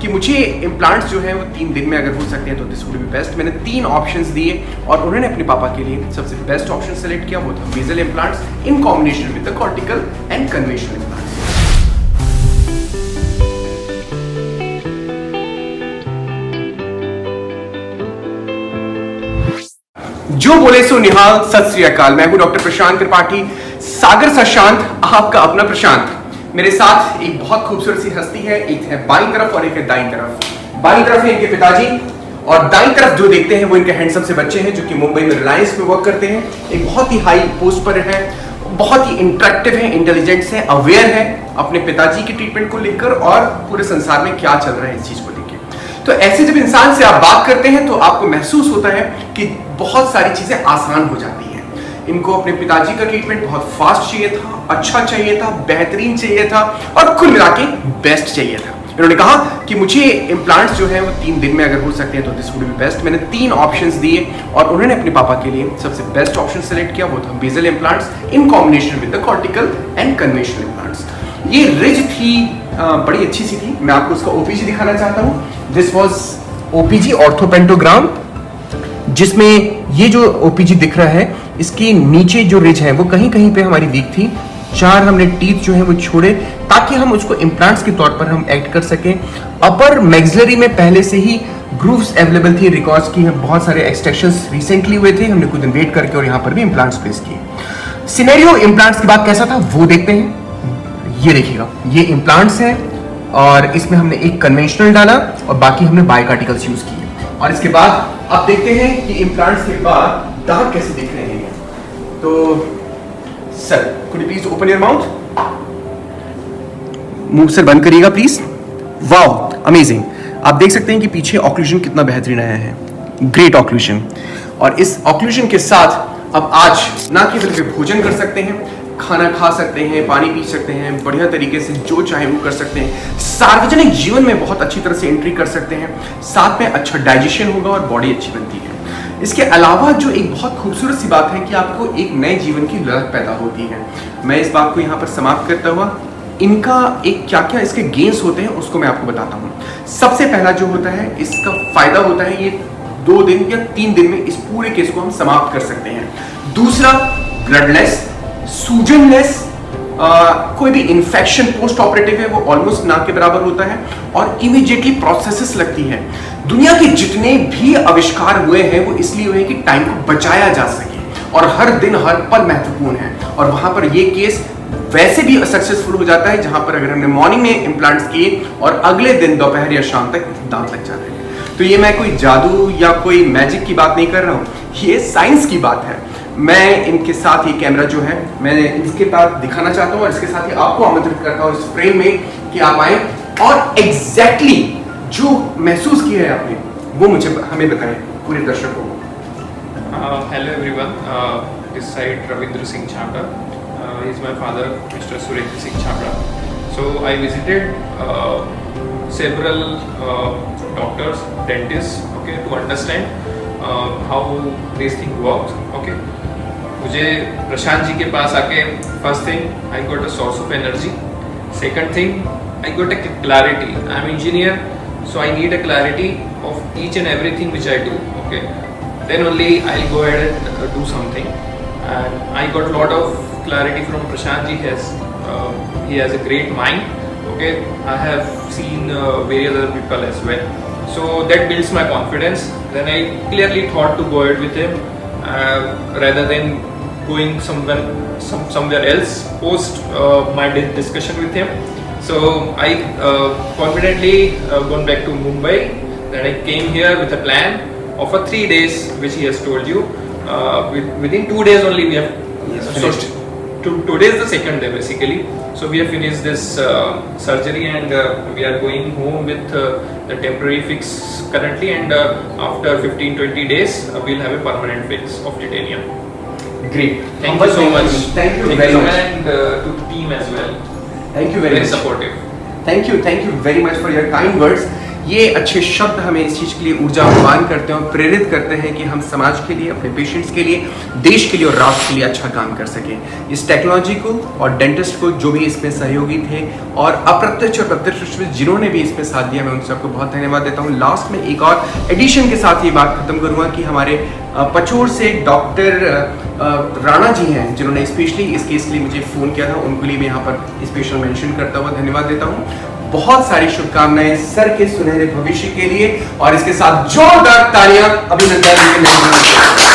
कि मुझे इम्प्लांट्स जो है वो 3 दिन में अगर हो सकते हैं तो दिस वुड बी बेस्ट। मैंने 3 ऑप्शंस दिए और उन्होंने अपने पापा के लिए सबसे बेस्ट ऑप्शन सेलेक्ट किया, वो था basal implants in combination with the cortical and conventional implants. जो बोले सो निहाल, सत श्री अकाल। मैं हूं डॉक्टर प्रशांत त्रिपाठी, सागर सा शांत, आपका अपना प्रशांत। मेरे साथ एक बहुत खूबसूरत सी हस्ती है, एक है बाईं तरफ और एक है दाईं तरफ। बाईं तरफ है इनके पिताजी और दाईं तरफ जो देखते हैं वो इनके हैंडसम से बच्चे हैं जो कि मुंबई में रिलायंस में वर्क करते हैं। एक बहुत ही हाई पोस्ट पर है, बहुत ही इंटरेक्टिव है, इंटेलिजेंट है, अवेयर है अपने पिताजी के ट्रीटमेंट को लेकर और पूरे संसार में क्या चल रहा है इस चीज को लेकर। तो ऐसे जब इंसान से आप बात करते हैं तो आपको महसूस होता है कि बहुत सारी चीजें आसान हो जाती हैं। इनको अपने पिताजी का ट्रीटमेंट बहुत फास्ट चाहिए था, अच्छा चाहिए था, बेहतरीन चाहिए था और कुल मिला के बेस्ट चाहिए था। इन्होंने कहा कि मुझे इम्प्लांट्स जो है वो 3 दिन में अगर हो सकते हैं तो दिस वुड बी बेस्ट। मैंने 3 ऑप्शंस दिए और उन्होंने अपने पापा के लिए सबसे बेस्ट ऑप्शन सेलेक्ट किया, वो था basal implants in combination with the cortical and conventional implants. ये रिज थी, बड़ी अच्छी सी थी। मैं आपको उसका ओपीजी दिखाना चाहता हूँ। दिस वॉज ओपीजी ऑर्थोपेंटोग्राम, जिसमें ये जो ओपीजी दिख रहा है इसके नीचे जो रिज है वो कहीं कहीं पे हमारी वीक थी। 4 हमने टीथ जो है वो छोड़े ताकि हम उसको इम्प्लांट्स के तौर पर हम एक्ट कर सकें। अपर मैक्सिलरी में पहले से ही ग्रूव्स अवेलेबल थी, रिकॉर्ड्स की बहुत सारे एक्सट्रैक्शंस रिसेंटली हुए थे, हमने कुछ दिन वेट करके और यहाँ पर भी इम्प्लांट्स प्लेस किए। सिनेरियो इम्प्लांट्स के बाद कैसा था वो देखते हैं। ये देखिएगा, ये इम्प्लांट्स हैं और इसमें हमने एक कन्वेंशनल डाला और बाकी हमने बायोकार्टिकल्स यूज किए। और इसके बाद आप देखते हैं कि इम्प्लांट्स के बाद दांत कैसे दिख रहे हैं। तो sir, could you please open your mouth, मुंह सर बंद करिएगा प्लीज। Wow, amazing. आप देख सकते हैं कि पीछे ऑक्लूजन कितना बेहतरीन आया है, ग्रेट ऑक्लूजन। और इस ऑक्लूजन के साथ अब आज ना केवल वे भोजन कर सकते हैं, खाना खा सकते हैं, पानी पी सकते हैं, बढ़िया तरीके से जो चाहे वो कर सकते हैं, सार्वजनिक जीवन में बहुत अच्छी तरह से एंट्री कर सकते हैं, साथ में अच्छा डाइजेशन होगा और बॉडी अच्छी बनती है। इसके अलावा जो एक बहुत खूबसूरत सी बात है कि आपको एक नए जीवन की ललक पैदा होती है। मैं इस बात को यहाँ पर समाप्त करता हुआ इनका एक क्या क्या इसके गेन्स होते हैं उसको मैं आपको बताता हूँ। सबसे पहला जो होता है, इसका फायदा होता है ये 2 दिन या 3 दिन में इस पूरे केस को हम समाप्त कर सकते हैं। दूसरा, ब्लडलेस, सूजनलेस, कोई भी इन्फेक्शन पोस्ट ऑपरेटिव है वो ऑलमोस्ट ना के बराबर होता है और इमीडिएटली प्रोसेसेस लगती है। दुनिया के जितने भी आविष्कार हुए हैं वो इसलिए हुए कि टाइम को बचाया जा सके और हर दिन हर पल महत्वपूर्ण है। और वहां पर ये केस वैसे भी सक्सेसफुल हो जाता है जहां पर अगर हमने मॉर्निंग में इम्प्लांट्स किए और अगले दिन दोपहर या शाम तक दांत लग जाते हैं। तो ये मैं कोई जादू या कोई मैजिक की बात नहीं कर रहा हूँ, ये साइंस की बात है। मैं इनके साथ ये कैमरा जो है मैं इसके साथ दिखाना चाहता हूँ और इसके साथ ही आपको आमंत्रित करता हूँ इस फ्रेम में कि आप आए और एग्जैक्टली जो महसूस किया है आपने वो मुझे हमें बताएं, पूरे दर्शकों को। Hello everyone, this side Ravindra Singh Chhabra, is my father mister Surendra Singh Chhabra. So I visited several doctors, dentists, okay, to understand how this thing works, okay. मुझे प्रशांत जी के पास आके first thing I got a source of energy, second thing I got a clarity. I am engineer, so I need a clarity of each and everything which I do, okay. Then only I'll go ahead and do something, and I got lot of clarity from Prashant ji. He has a great mind, okay. I have seen various other people as well, so that builds my confidence. Then I clearly thought to go ahead with him rather than going somewhere else post my discussion with him. So I confidently gone back to Mumbai. Then I came here with a plan of a 3 days, which he has told you. Within 2 days only we have today is the second day basically. So we have finished this surgery and we are going home with the temporary fix currently, and after 15-20 days we'll have a permanent fix of titanium. Great. Thank you so much. Thank you very much. And to the team as well. Thank you very much. Supportive. Thank you very much for your kind words. ये अच्छे शब्द हमें इस चीज़ के लिए ऊर्जावान करते हैं और प्रेरित करते हैं कि हम समाज के लिए, अपने पेशेंट्स के लिए, देश के लिए और राष्ट्र के लिए अच्छा काम कर सकें। इस टेक्नोलॉजी को और डेंटिस्ट को जो भी इसमें सहयोगी थे और अप्रत्यक्ष और प्रत्यक्ष रूप से जिन्होंने भी इसमें साथ दिया, मैं उन सबको बहुत धन्यवाद देता हूँ। लास्ट में एक और एडिशन के साथ ये बात खत्म करूँगा कि हमारे पचोर से डॉक्टर राणा जी हैं जिन्होंने स्पेशली इस केस के लिए मुझे फ़ोन किया था, उनके लिए मैं यहाँ पर स्पेशल मेंशन करता हुआ धन्यवाद देता हूँ। बहुत सारी शुभकामनाएं सर के सुनहरे भविष्य के लिए और इसके साथ जोरदार तालियां अभिनंदन के लिए।